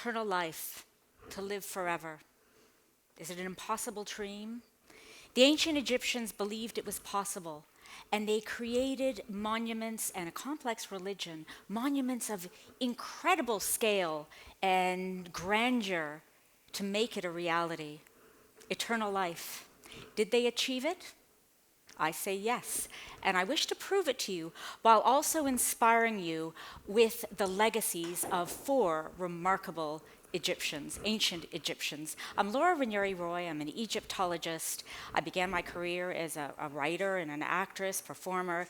eternal life, to live forever? Is it an impossible dream? The ancient Egyptians believed it was possible, and they created monuments and a complex religion, monuments of incredible scale and grandeur to make it a reality. Eternal life. Did they achieve it? I say yes, and I wish to prove it to you while also inspiring you with the legacies of four remarkable Egyptians, ancient Egyptians. I'm Laura Ranieri Roy. I'm an Egyptologist. I began my career as a writer and an actress, performer.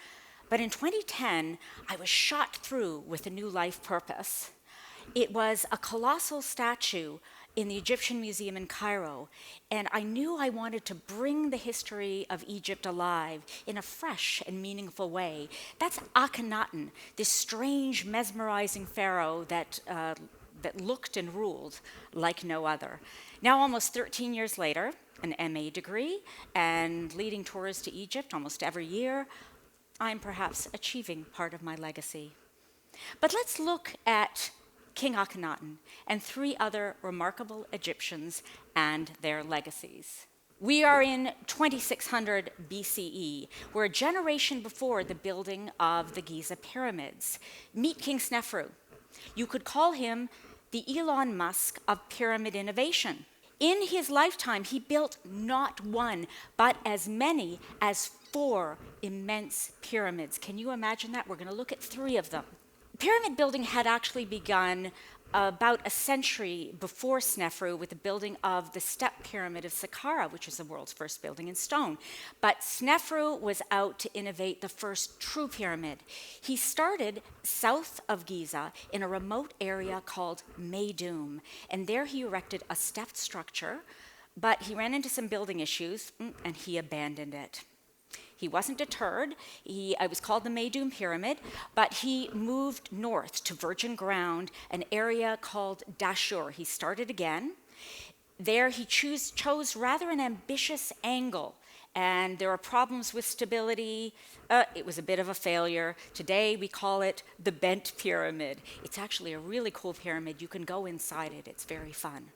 But in 2010, I was shot through with a new life purpose. It was a colossal statue in the Egyptian Museum in Cairo, and I knew I wanted to bring the history of Egypt alive in a fresh and meaningful way. That's Akhenaten, this strange, mesmerizing pharaoh that looked and ruled like no other. Now, almost 13 years later, an MA degree and leading tours to Egypt almost every year, I'm perhaps achieving part of my legacy. But let's look at King Akhenaten and three other remarkable Egyptians and their legacies. We are in 2600 BCE. We're a generation before the building of the Giza pyramids. Meet King Snefru. You could call him the Elon Musk of pyramid innovation. In his lifetime, he built not one, but as many as 4 immense pyramids. Can you imagine that? We're going to look at 3 of them. Pyramid building had actually begun about a century before Snefru with the building of the step pyramid of Saqqara, which is the world's first building in stone. But Snefru was out to innovate the first true pyramid. He started south of Giza in a remote area called Meidum, and there he erected a stepped structure, but he ran into some building issues and he abandoned it. He wasn't deterred. It was called the Meidum Pyramid, but he moved north to virgin ground, an area called Dashur. He started again. There he chose rather an ambitious angle, and there are problems with stability. It was a bit of a failure. Today we call it the Bent Pyramid. It's actually a really cool pyramid. You can go inside it. It's very fun.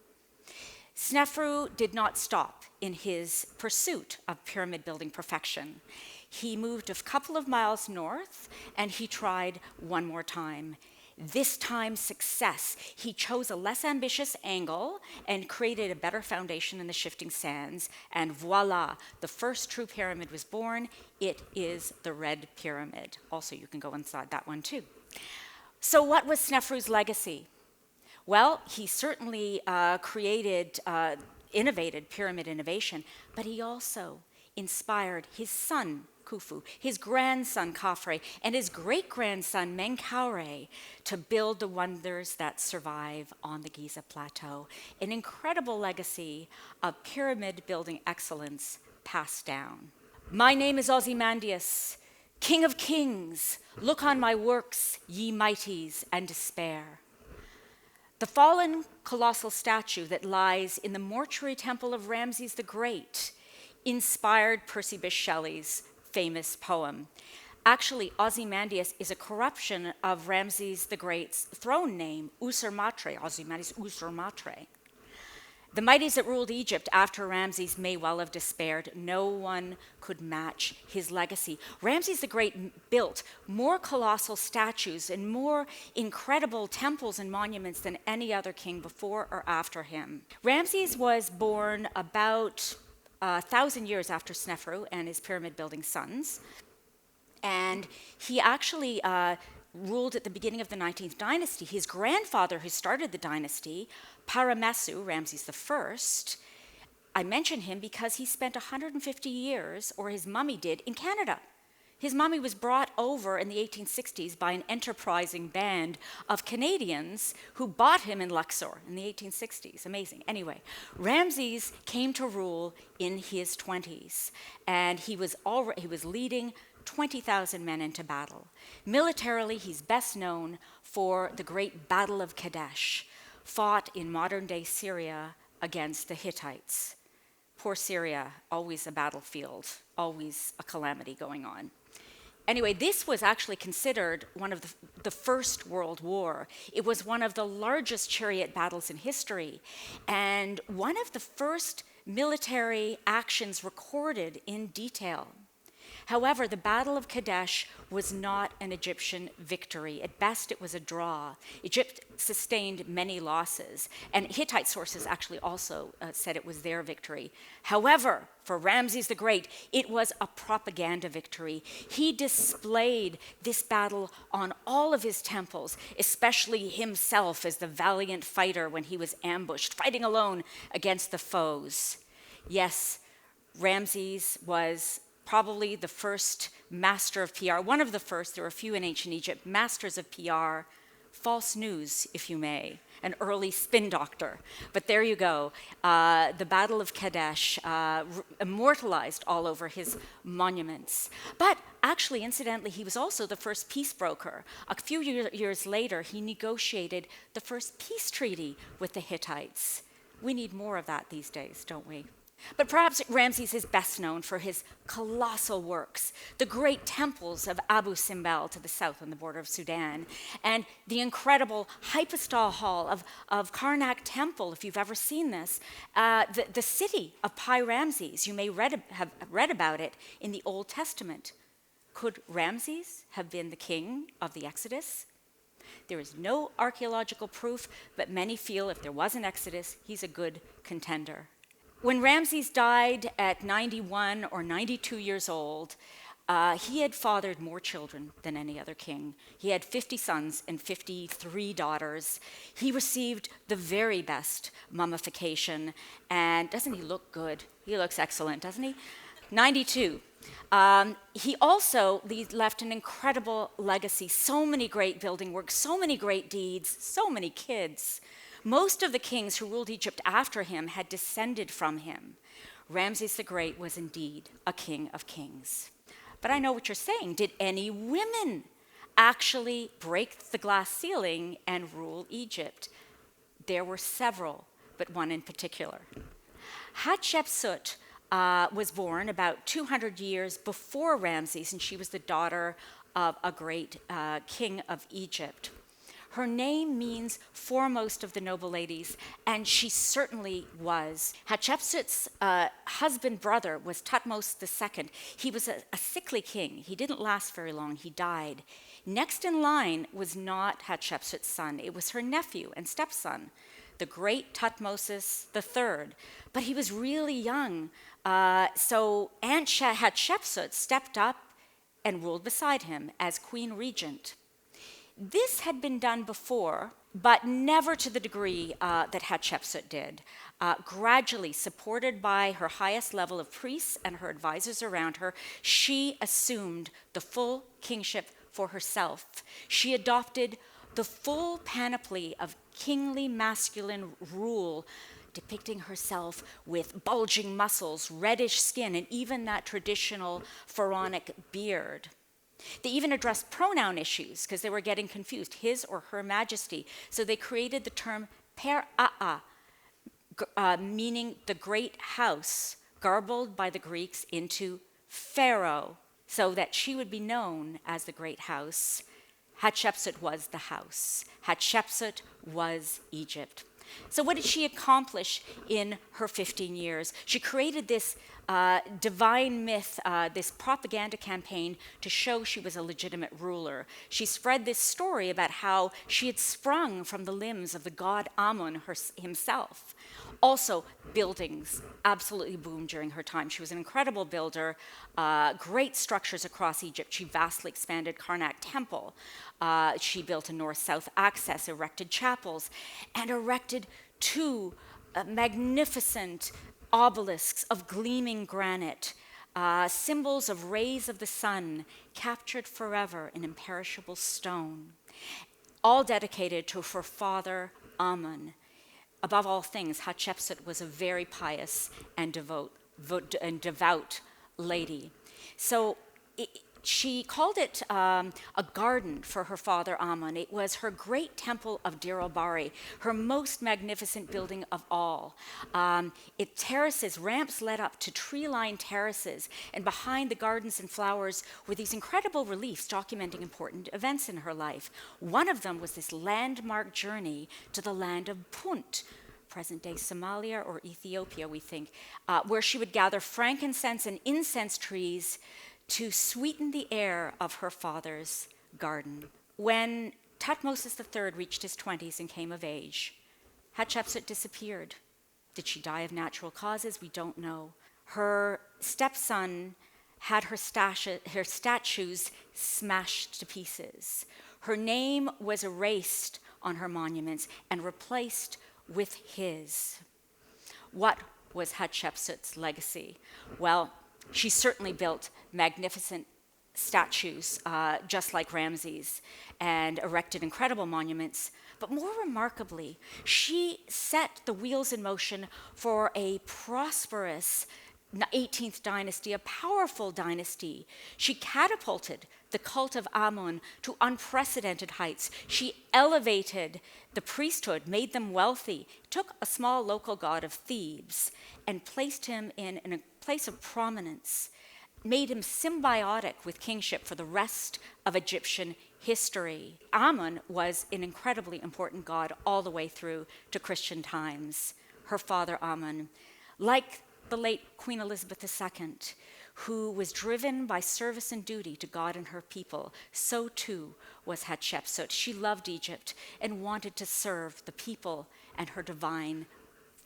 Snefru did not stop in his pursuit of pyramid building perfection. He moved a couple of miles north and he tried one more time. This time, success. He chose a less ambitious angle and created a better foundation in the shifting sands. And voila, the first true pyramid was born. It is the Red Pyramid. Also, you can go inside that one too. So what was Snefru's legacy? Well, he certainly innovated pyramid innovation, but he also inspired his son, Khufu, his grandson, Khafre, and his great-grandson, Menkaure, to build the wonders that survive on the Giza Plateau. An incredible legacy of pyramid building excellence passed down. My name is Ozymandias, King of Kings. Look on my works, ye mighties, and despair. The fallen colossal statue that lies in the mortuary temple of Ramses the Great inspired Percy Bysshe Shelley's famous poem. Actually, Ozymandias is a corruption of Ramses the Great's throne name, Usermatre, Ozymandias Usermatre. The mighties that ruled Egypt after Ramses may well have despaired. No one could match his legacy. Ramses the Great built more colossal statues and more incredible temples and monuments than any other king before or after him. Ramses was born about 1,000 years after Snefru and his pyramid-building sons. And he actually ruled at the beginning of the 19th dynasty. His grandfather, who started the dynasty, Paramesu, Ramses I mention him because he spent 150 years, or his mummy did, in Canada. His mummy was brought over in the 1860s by an enterprising band of Canadians who bought him in Luxor in the 1860s. Amazing. Anyway, Ramses came to rule in his 20s, and he was leading 20,000 men into battle. Militarily, he's best known for the great Battle of Kadesh, fought in modern-day Syria against the Hittites. Poor Syria, always a battlefield, always a calamity going on. Anyway, this was actually considered one of the First World War. It was one of the largest chariot battles in history, and one of the first military actions recorded in detail. However, the Battle of Kadesh was not an Egyptian victory. At best, it was a draw. Egypt sustained many losses, and Hittite sources actually also said it was their victory. However, for Ramses the Great, it was a propaganda victory. He displayed this battle on all of his temples, especially himself as the valiant fighter when he was ambushed, fighting alone against the foes. Yes, Ramses was probably the first master of PR, one of the first, there were a few in ancient Egypt, masters of PR, false news, if you may, an early spin doctor. But there you go, the Battle of Kadesh, immortalized all over his monuments. But actually, incidentally, he was also the first peace broker. A few years later, he negotiated the first peace treaty with the Hittites. We need more of that these days, don't we? But perhaps Ramses is best known for his colossal works, the great temples of Abu Simbel to the south on the border of Sudan, and the incredible Hypostyle Hall of Karnak Temple, if you've ever seen this, the city of Pi Ramses. You may have read about it in the Old Testament. Could Ramses have been the king of the Exodus? There is no archaeological proof, but many feel if there was an Exodus, he's a good contender. When Ramses died at 91 or 92 years old, he had fathered more children than any other king. He had 50 sons and 53 daughters. He received the very best mummification. And doesn't he look good? He looks excellent, doesn't he? 92. He also left an incredible legacy, so many great building works, so many great deeds, so many kids. Most of the kings who ruled Egypt after him had descended from him. Ramses the Great was indeed a king of kings. But I know what you're saying. Did any women actually break the glass ceiling and rule Egypt? There were several, but one in particular. Hatshepsut was born about 200 years before Ramses, and she was the daughter of a great king of Egypt. Her name means foremost of the noble ladies, and she certainly was. Hatshepsut's husband brother was Thutmose II. He was a sickly king. He didn't last very long. He died. Next in line was not Hatshepsut's son. It was her nephew and stepson, the great Thutmose III. But he was really young, so Aunt Hatshepsut stepped up and ruled beside him as queen regent. This had been done before, but never to the degree that Hatshepsut did. Gradually, supported by her highest level of priests and her advisors around her, she assumed the full kingship for herself. She adopted the full panoply of kingly masculine rule, depicting herself with bulging muscles, reddish skin, and even that traditional pharaonic beard. They even addressed pronoun issues because they were getting confused, his or her majesty. So they created the term per-a-a, meaning the great house, garbled by the Greeks into Pharaoh, so that she would be known as the great house. Hatshepsut was the house. Hatshepsut was Egypt. So what did she accomplish in her 15 years? She created this divine myth, this propaganda campaign to show she was a legitimate ruler. She spread this story about how she had sprung from the limbs of the god Amun himself. Also, buildings absolutely boomed during her time. She was an incredible builder, great structures across Egypt. She vastly expanded Karnak Temple. She built a north-south access, erected chapels, and erected two magnificent obelisks of gleaming granite, symbols of rays of the sun captured forever in imperishable stone, all dedicated to her father Amun. Above all things, Hatshepsut was a very pious and devout lady. So She called it a garden for her father Amun. It was her great temple of Dir el-Bahri, her most magnificent building of all. It terraces, ramps led up to tree-lined terraces, and behind the gardens and flowers were these incredible reliefs documenting important events in her life. One of them was this landmark journey to the land of Punt, present-day Somalia or Ethiopia, we think, where she would gather frankincense and incense trees to sweeten the air of her father's garden. When Thutmose III reached his 20s and came of age, Hatshepsut disappeared. Did she die of natural causes? We don't know. Her stepson had her statues smashed to pieces. Her name was erased on her monuments and replaced with his. What was Hatshepsut's legacy? Well, she certainly built magnificent statues, just like Ramses, and erected incredible monuments. But more remarkably, she set the wheels in motion for a prosperous 18th dynasty, a powerful dynasty. She catapulted the cult of Amun to unprecedented heights. She elevated the priesthood, made them wealthy, took a small local god of Thebes and placed him in a place of prominence, made him symbiotic with kingship for the rest of Egyptian history. Amun was an incredibly important god all the way through to Christian times. Her father Amun, like the late Queen Elizabeth II, who was driven by service and duty to God and her people, so too was Hatshepsut. She loved Egypt and wanted to serve the people and her divine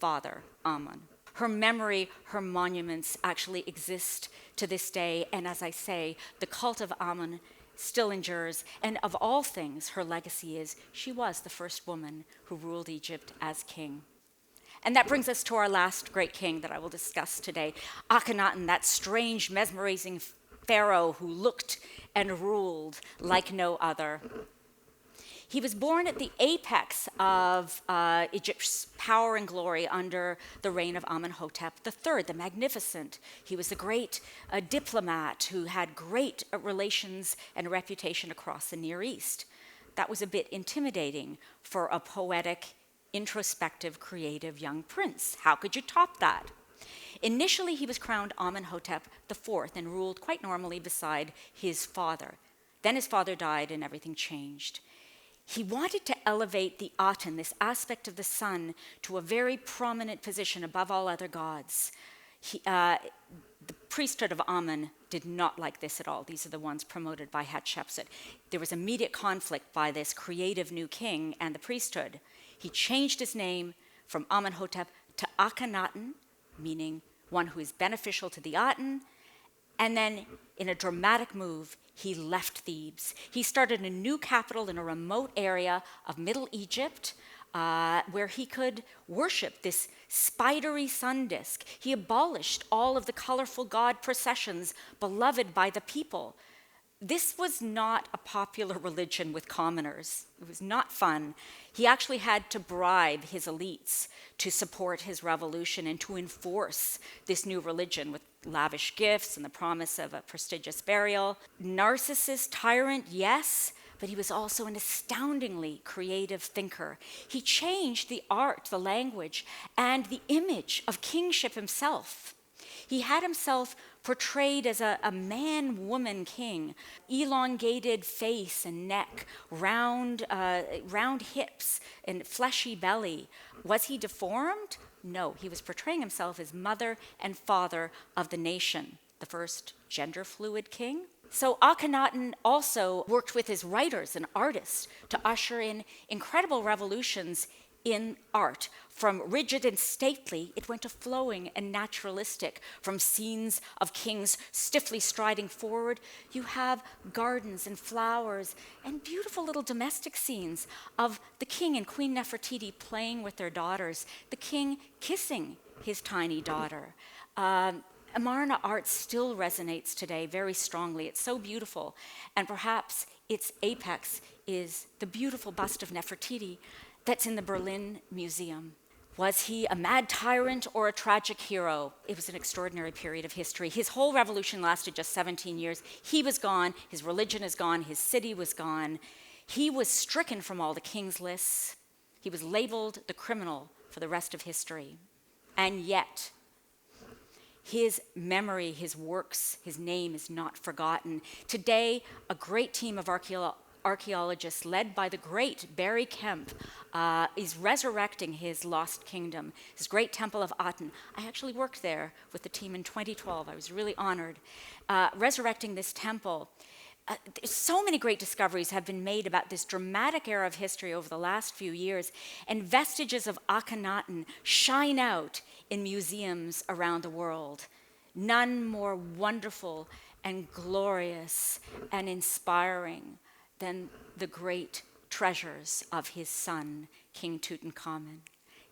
father, Amun. Her memory, her monuments actually exist to this day, and as I say, the cult of Amun still endures, and of all things, her legacy is she was the first woman who ruled Egypt as king. And that brings us to our last great king that I will discuss today, Akhenaten, that strange, mesmerizing pharaoh who looked and ruled like no other. He was born at the apex of Egypt's power and glory under the reign of Amenhotep III, the Magnificent. He was a great diplomat who had great relations and reputation across the Near East. That was a bit intimidating for a poetic, introspective, creative young prince. How could you top that? Initially, he was crowned Amenhotep IV and ruled quite normally beside his father. Then his father died and everything changed. He wanted to elevate the Aten, this aspect of the sun, to a very prominent position above all other gods. The priesthood of Amun did not like this at all. These are the ones promoted by Hatshepsut. There was immediate conflict by this creative new king and the priesthood. He changed his name from Amenhotep to Akhenaten, meaning one who is beneficial to the Aten, and then in a dramatic move, he left Thebes. He started a new capital in a remote area of Middle Egypt where he could worship this spidery sun disk. He abolished all of the colorful god processions beloved by the people. This was not a popular religion with commoners. It was not fun. He actually had to bribe his elites to support his revolution and to enforce this new religion with lavish gifts and the promise of a prestigious burial. Narcissist, tyrant, yes, but he was also an astoundingly creative thinker. He changed the art, the language, and the image of kingship himself. He had himself portrayed as a man-woman king, elongated face and neck, round hips and fleshy belly. Was he deformed? No, he was portraying himself as mother and father of the nation, the first gender-fluid king. So Akhenaten also worked with his writers and artists to usher in incredible revolutions in art. From rigid and stately, it went to flowing and naturalistic. From scenes of kings stiffly striding forward, you have gardens and flowers and beautiful little domestic scenes of the king and Queen Nefertiti playing with their daughters, the king kissing his tiny daughter. Amarna art still resonates today very strongly. It's so beautiful. And perhaps its apex is the beautiful bust of Nefertiti that's in the Berlin Museum. Was he a mad tyrant or a tragic hero? It was an extraordinary period of history. His whole revolution lasted just 17 years. He was gone, his religion is gone, his city was gone. He was stricken from all the king's lists. He was labeled the criminal for the rest of history. And yet, his memory, his works, his name is not forgotten. Today, a great team of archaeologists led by the great Barry Kemp is resurrecting his lost kingdom, his great temple of Aten. I actually worked there with the team in 2012. I was really honored. Resurrecting this temple. So many great discoveries have been made about this dramatic era of history over the last few years, and vestiges of Akhenaten shine out in museums around the world. None more wonderful and glorious and inspiring than the great treasures of his son, King Tutankhamun.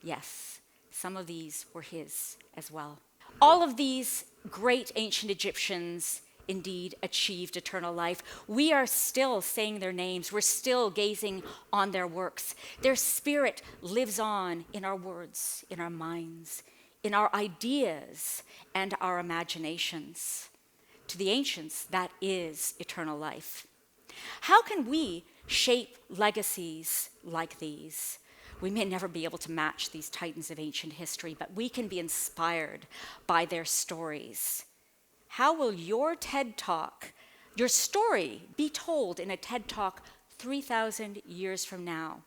Yes, some of these were his as well. All of these great ancient Egyptians indeed achieved eternal life. We are still saying their names. We're still gazing on their works. Their spirit lives on in our words, in our minds, in our ideas, and our imaginations. To the ancients, that is eternal life. How can we shape legacies like these? We may never be able to match these titans of ancient history, but we can be inspired by their stories. How will your TED Talk, your story, be told in a TED Talk 3,000 years from now?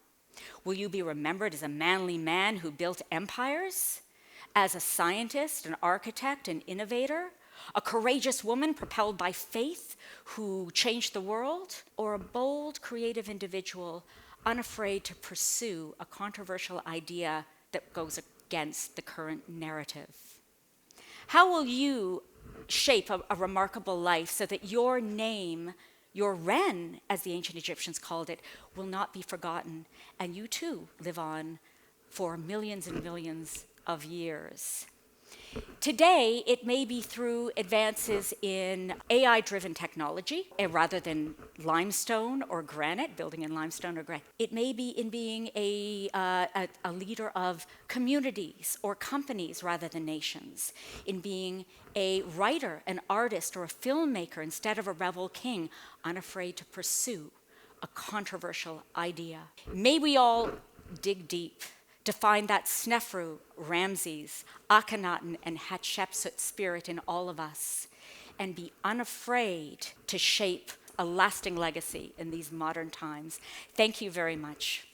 Will you be remembered as a manly man who built empires? As a scientist, an architect, an innovator? A courageous woman propelled by faith who changed the world? Or a bold, creative individual unafraid to pursue a controversial idea that goes against the current narrative? How will you shape a remarkable life so that your name, your Ren, as the ancient Egyptians called it, will not be forgotten, and you too live on for millions and millions of years? Today, it may be through advances in AI-driven technology, rather than limestone or granite, building in limestone or granite. It may be in being a leader of communities or companies rather than nations, in being a writer, an artist, or a filmmaker instead of a rebel king, unafraid to pursue a controversial idea. May we all dig deep to find that Snefru, Ramses, Akhenaten, and Hatshepsut spirit in all of us, and be unafraid to shape a lasting legacy in these modern times. Thank you very much.